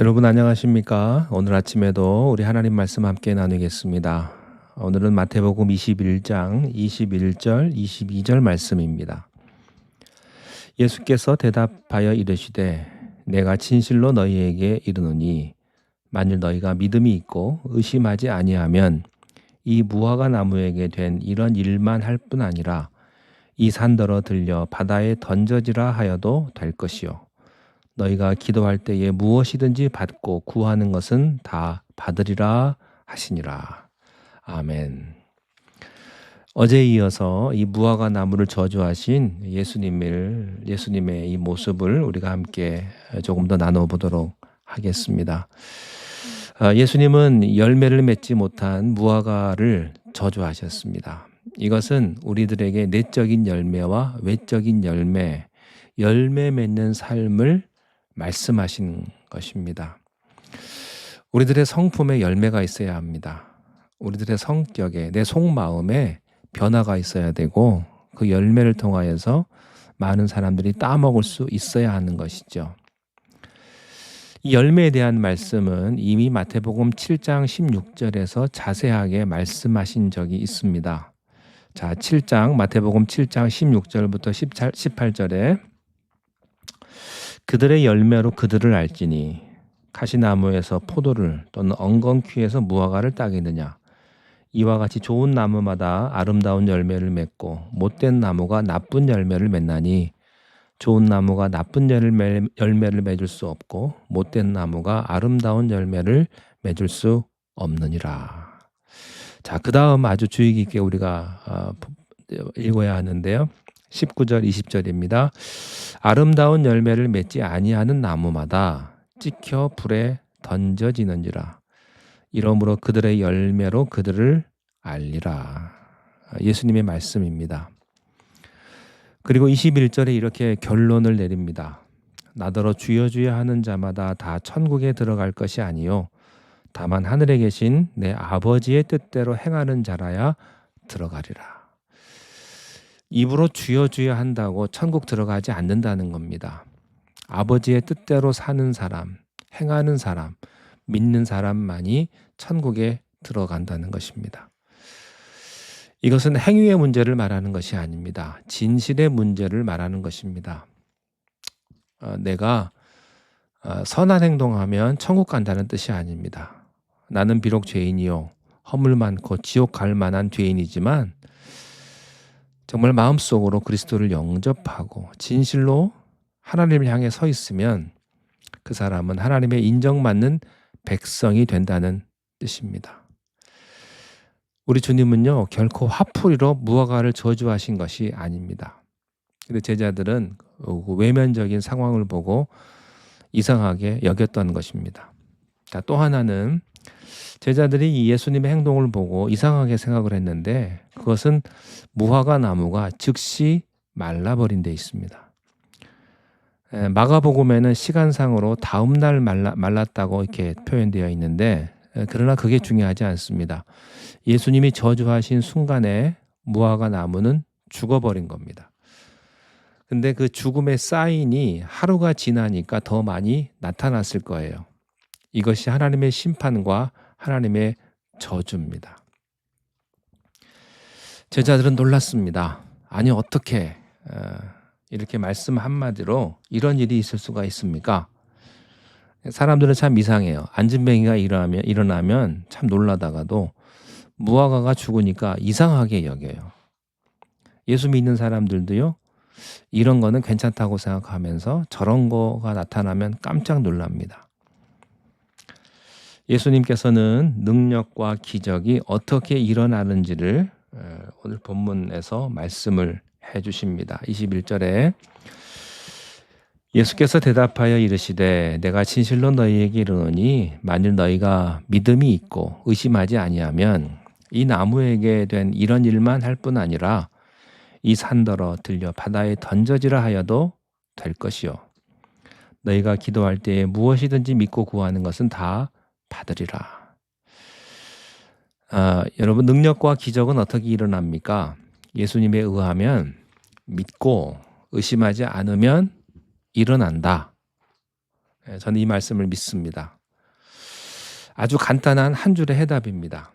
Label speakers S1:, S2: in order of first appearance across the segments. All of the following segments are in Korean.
S1: 여러분 안녕하십니까? 오늘 아침에도 우리 하나님 말씀 함께 나누겠습니다. 오늘은 마태복음 21장 21절 22절 말씀입니다. 예수께서 대답하여 이르시되 내가 진실로 너희에게 이르노니 만일 너희가 믿음이 있고 의심하지 아니하면 이 무화과 나무에게 된 이런 일만 할 뿐 아니라 이 산더러 들려 바다에 던져지라 하여도 될 것이요 너희가 기도할 때에 무엇이든지 받고 구하는 것은 다 받으리라 하시니라. 아멘. 어제에 이어서 이 무화과 나무를 저주하신 예수님의 이 모습을 우리가 함께 조금 더 나눠보도록 하겠습니다. 예수님은 열매를 맺지 못한 무화과를 저주하셨습니다. 이것은 우리들에게 내적인 열매와 외적인 열매 맺는 삶을 말씀하신 것입니다. 우리들의 성품에 열매가 있어야 합니다. 우리들의 성격에, 내 속마음에 변화가 있어야 되고 그 열매를 통하여서 많은 사람들이 따먹을 수 있어야 하는 것이죠. 이 열매에 대한 말씀은 이미 마태복음 7장 16절에서 자세하게 말씀하신 적이 있습니다. 자, 마태복음 7장 16절부터 18절에 그들의 열매로 그들을 알지니 가시나무에서 포도를 또는 엉겅퀴에서 무화과를 따겠느냐. 이와 같이 좋은 나무마다 아름다운 열매를 맺고 못된 나무가 나쁜 열매를 맺나니 좋은 나무가 나쁜 열매를 맺을 수 없고 못된 나무가 아름다운 열매를 맺을 수 없느니라. 자, 그 다음 아주 주의 깊게 우리가 읽어야 하는데요. 19절 20절입니다. 아름다운 열매를 맺지 아니하는 나무마다 찍혀 불에 던져지는지라. 이러므로 그들의 열매로 그들을 알리라. 예수님의 말씀입니다. 그리고 21절에 이렇게 결론을 내립니다. 나더러 주여 주여 하는 자마다 다 천국에 들어갈 것이 아니요 다만 하늘에 계신 내 아버지의 뜻대로 행하는 자라야 들어가리라. 입으로 주여 주여 한다고 천국 들어가지 않는다는 겁니다. 아버지의 뜻대로 사는 사람, 행하는 사람, 믿는 사람만이 천국에 들어간다는 것입니다. 이것은 행위의 문제를 말하는 것이 아닙니다. 진실의 문제를 말하는 것입니다. 내가 선한 행동하면 천국 간다는 뜻이 아닙니다. 나는 비록 죄인이요 허물 많고 지옥 갈 만한 죄인이지만 정말 마음속으로 그리스도를 영접하고 진실로 하나님을 향해 서 있으면 그 사람은 하나님의 인정받는 백성이 된다는 뜻입니다. 우리 주님은요 결코 화풀이로 무화과를 저주하신 것이 아닙니다. 근데 제자들은 외면적인 상황을 보고 이상하게 여겼던 것입니다. 또 하나는 제자들이 이 예수님의 행동을 보고 이상하게 생각을 했는데 그것은 무화과 나무가 즉시 말라버린 데 있습니다. 마가복음에는 시간상으로 다음 날 말랐다고 이렇게 표현되어 있는데 그러나 그게 중요하지 않습니다. 예수님이 저주하신 순간에 무화과 나무는 죽어버린 겁니다. 근데 그 죽음의 사인이 하루가 지나니까 더 많이 나타났을 거예요. 이것이 하나님의 심판과 하나님의 저주입니다. 제자들은 놀랐습니다. 아니 어떻게 이렇게 말씀 한마디로 이런 일이 있을 수가 있습니까? 사람들은 참 이상해요. 안진뱅이가 일어나면 참 놀라다가도 무화과가 죽으니까 이상하게 여겨요. 예수 믿는 사람들도요. 이런 거는 괜찮다고 생각하면서 저런 거가 나타나면 깜짝 놀랍니다. 예수님께서는 능력과 기적이 어떻게 일어나는지를 오늘 본문에서 말씀을 해주십니다. 21절에 예수께서 대답하여 이르시되 내가 진실로 너희에게 이르노니 만일 너희가 믿음이 있고 의심하지 아니하면 이 나무에게 된 이런 일만 할 뿐 아니라 이 산더러 들려 바다에 던져지라 하여도 될 것이요 너희가 기도할 때에 무엇이든지 믿고 구하는 것은 다 받으리라. 여러분 능력과 기적은 어떻게 일어납니까? 예수님에 의하면 믿고 의심하지 않으면 일어난다. 저는 이 말씀을 믿습니다. 아주 간단한 한 줄의 해답입니다.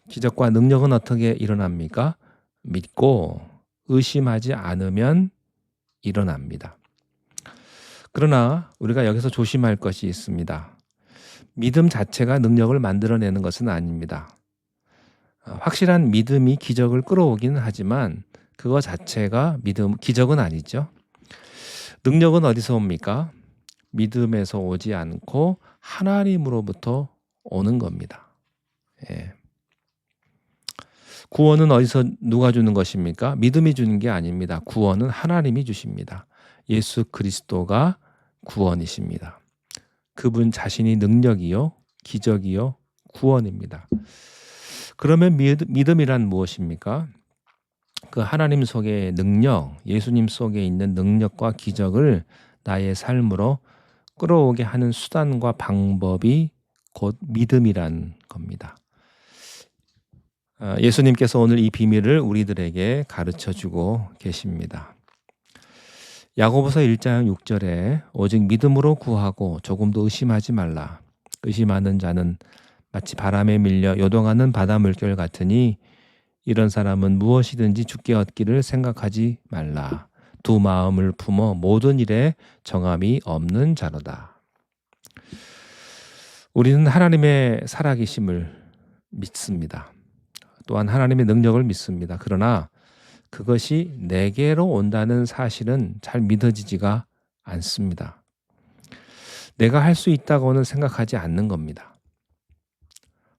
S1: 기적과 능력은 어떻게 일어납니까? 믿고 의심하지 않으면 일어납니다. 그러나 우리가 여기서 조심할 것이 있습니다. 믿음 자체가 능력을 만들어내는 것은 아닙니다. 확실한 믿음이 기적을 끌어오기는 하지만 그거 자체가 기적은 아니죠. 능력은 어디서 옵니까? 믿음에서 오지 않고 하나님으로부터 오는 겁니다. 예. 구원은 어디서 누가 주는 것입니까? 믿음이 주는 게 아닙니다. 구원은 하나님이 주십니다. 예수 그리스도가 구원이십니다. 그분 자신이 능력이요, 기적이요, 구원입니다. 그러면 믿음이란 무엇입니까? 그 하나님 속의 능력, 예수님 속에 있는 능력과 기적을 나의 삶으로 끌어오게 하는 수단과 방법이 곧 믿음이란 겁니다. 예수님께서 오늘 이 비밀을 우리들에게 가르쳐주고 계십니다. 야고보서 1장 6절에 오직 믿음으로 구하고 조금도 의심하지 말라. 의심하는 자는 마치 바람에 밀려 요동하는 바다 물결 같으니 이런 사람은 무엇이든지 주께 얻기를 생각하지 말라. 두 마음을 품어 모든 일에 정함이 없는 자로다. 우리는 하나님의 살아계심을 믿습니다. 또한 하나님의 능력을 믿습니다. 그러나 그것이 내게로 온다는 사실은 잘 믿어지지가 않습니다. 내가 할 수 있다고는 생각하지 않는 겁니다.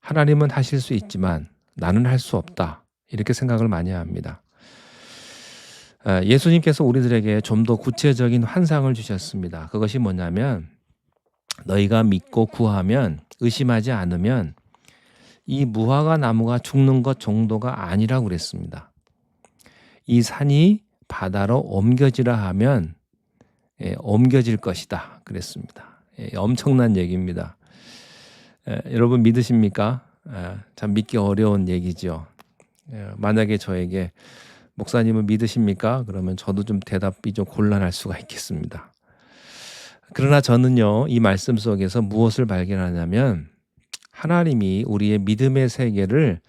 S1: 하나님은 하실 수 있지만 나는 할 수 없다. 이렇게 생각을 많이 합니다. 예수님께서 우리들에게 좀 더 구체적인 환상을 주셨습니다. 그것이 뭐냐면 너희가 믿고 구하면 의심하지 않으면 이 무화과 나무가 죽는 것 정도가 아니라고 그랬습니다. 이 산이 바다로 옮겨지라 하면 옮겨질 것이다 그랬습니다. 엄청난 얘기입니다. 여러분 믿으십니까? 참 믿기 어려운 얘기죠. 만약에 저에게 목사님은 믿으십니까? 그러면 저도 좀 대답이 좀 곤란할 수가 있겠습니다. 그러나 저는요, 이 말씀 속에서 무엇을 발견하냐면 하나님이 우리의 믿음의 세계를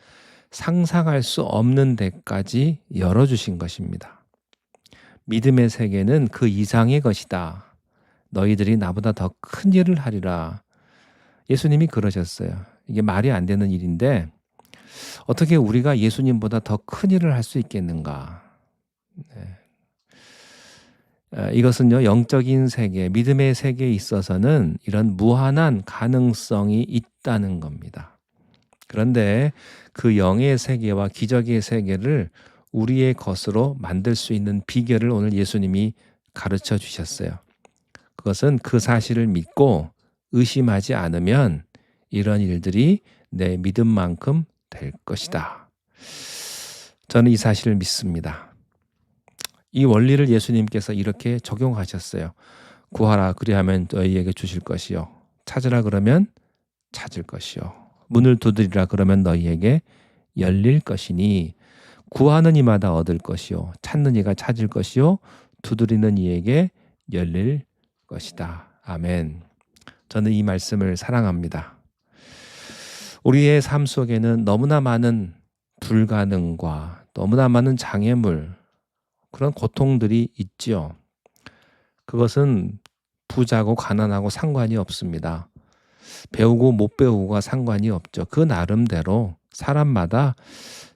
S1: 상상할 수 없는 데까지 열어주신 것입니다. 믿음의 세계는 그 이상의 것이다. 너희들이 나보다 더 큰 일을 하리라. 예수님이 그러셨어요. 이게 말이 안 되는 일인데 어떻게 우리가 예수님보다 더 큰 일을 할 수 있겠는가? 이것은요, 영적인 세계, 믿음의 세계에 있어서는 이런 무한한 가능성이 있다는 겁니다. 그런데 그 영의 세계와 기적의 세계를 우리의 것으로 만들 수 있는 비결을 오늘 예수님이 가르쳐 주셨어요. 그것은 그 사실을 믿고 의심하지 않으면 이런 일들이 내 믿음만큼 될 것이다. 저는 이 사실을 믿습니다. 이 원리를 예수님께서 이렇게 적용하셨어요. 구하라 그리하면 너희에게 주실 것이요. 찾으라 그러면 찾을 것이요. 문을 두드리라 그러면 너희에게 열릴 것이니 구하는 이마다 얻을 것이요. 찾는 이가 찾을 것이요. 두드리는 이에게 열릴 것이다. 아멘. 저는 이 말씀을 사랑합니다. 우리의 삶 속에는 너무나 많은 불가능과 너무나 많은 장애물, 그런 고통들이 있지요. 그것은 부자고 가난하고 상관이 없습니다. 배우고 못 배우고가 상관이 없죠. 그 나름대로 사람마다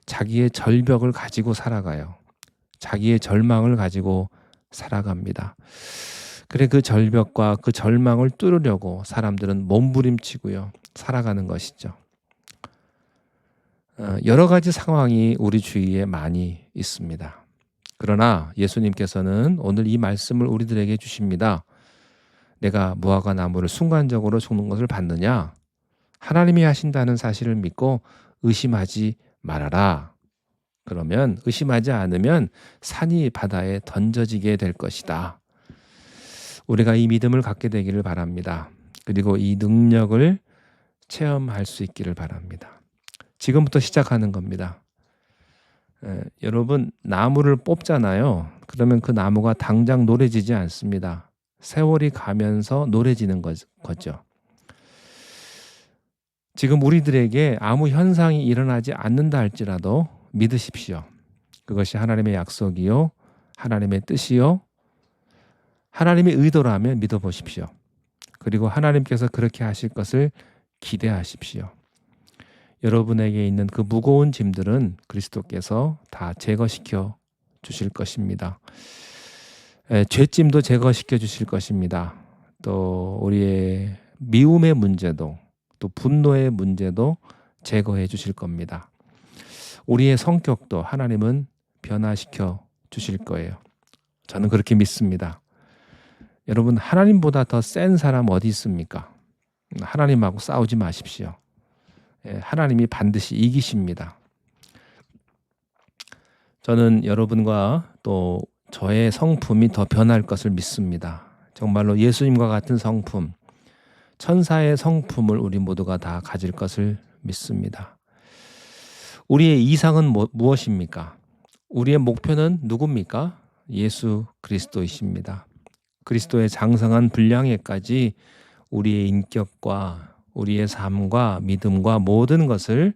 S1: 자기의 절벽을 가지고 살아가요. 자기의 절망을 가지고 살아갑니다. 그래 그 절벽과 그 절망을 뚫으려고 사람들은 몸부림치고요. 살아가는 것이죠. 여러 가지 상황이 우리 주위에 많이 있습니다. 그러나 예수님께서는 오늘 이 말씀을 우리들에게 주십니다. 내가 무화과 나무를 순간적으로 죽는 것을 봤느냐? 하나님이 하신다는 사실을 믿고 의심하지 말아라. 그러면 의심하지 않으면 산이 바다에 던져지게 될 것이다. 우리가 이 믿음을 갖게 되기를 바랍니다. 그리고 이 능력을 체험할 수 있기를 바랍니다. 지금부터 시작하는 겁니다. 여러분 나무를 뽑잖아요. 그러면 그 나무가 당장 노래지지 않습니다. 세월이 가면서 노래지는 거죠. 지금 우리들에게 아무 현상이 일어나지 않는다 할지라도 믿으십시오. 그것이 하나님의 약속이요, 하나님의 뜻이요, 하나님의 의도라면 믿어보십시오. 그리고 하나님께서 그렇게 하실 것을 기대하십시오. 여러분에게 있는 그 무거운 짐들은 그리스도께서 다 제거시켜 주실 것입니다. 죄짐도 제거시켜 주실 것입니다. 또 우리의 미움의 문제도, 또 분노의 문제도 제거해 주실 겁니다. 우리의 성격도 하나님은 변화시켜 주실 거예요. 저는 그렇게 믿습니다. 여러분, 하나님보다 더 센 사람 어디 있습니까? 하나님하고 싸우지 마십시오. 하나님이 반드시 이기십니다. 저는 여러분과 또 저의 성품이 더 변할 것을 믿습니다. 정말로 예수님과 같은 성품, 천사의 성품을 우리 모두가 다 가질 것을 믿습니다. 우리의 이상은 무엇입니까? 우리의 목표는 누굽니까? 예수 그리스도이십니다. 그리스도의 장성한 분량에까지 우리의 인격과 우리의 삶과 믿음과 모든 것을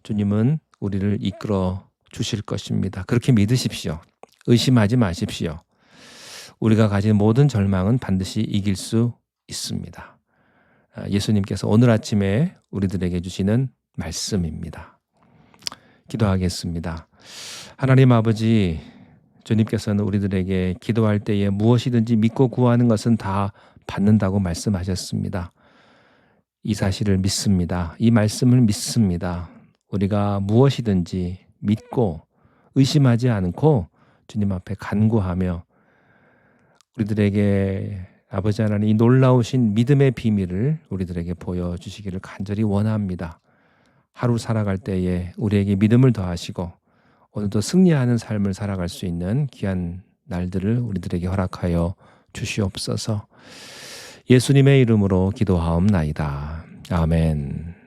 S1: 주님은 우리를 이끌어 주실 것입니다. 그렇게 믿으십시오. 의심하지 마십시오. 우리가 가진 모든 절망은 반드시 이길 수 있습니다. 예수님께서 오늘 아침에 우리들에게 주시는 말씀입니다. 기도하겠습니다. 하나님 아버지, 주님께서는 우리들에게 기도할 때에 무엇이든지 믿고 구하는 것은 다 받는다고 말씀하셨습니다. 이 사실을 믿습니다. 이 말씀을 믿습니다. 우리가 무엇이든지 믿고 의심하지 않고 주님 앞에 간구하며 우리들에게 아버지 하나님 이 놀라우신 믿음의 비밀을 우리들에게 보여주시기를 간절히 원합니다. 하루 살아갈 때에 우리에게 믿음을 더하시고 오늘도 승리하는 삶을 살아갈 수 있는 귀한 날들을 우리들에게 허락하여 주시옵소서. 예수님의 이름으로 기도하옵나이다. 아멘.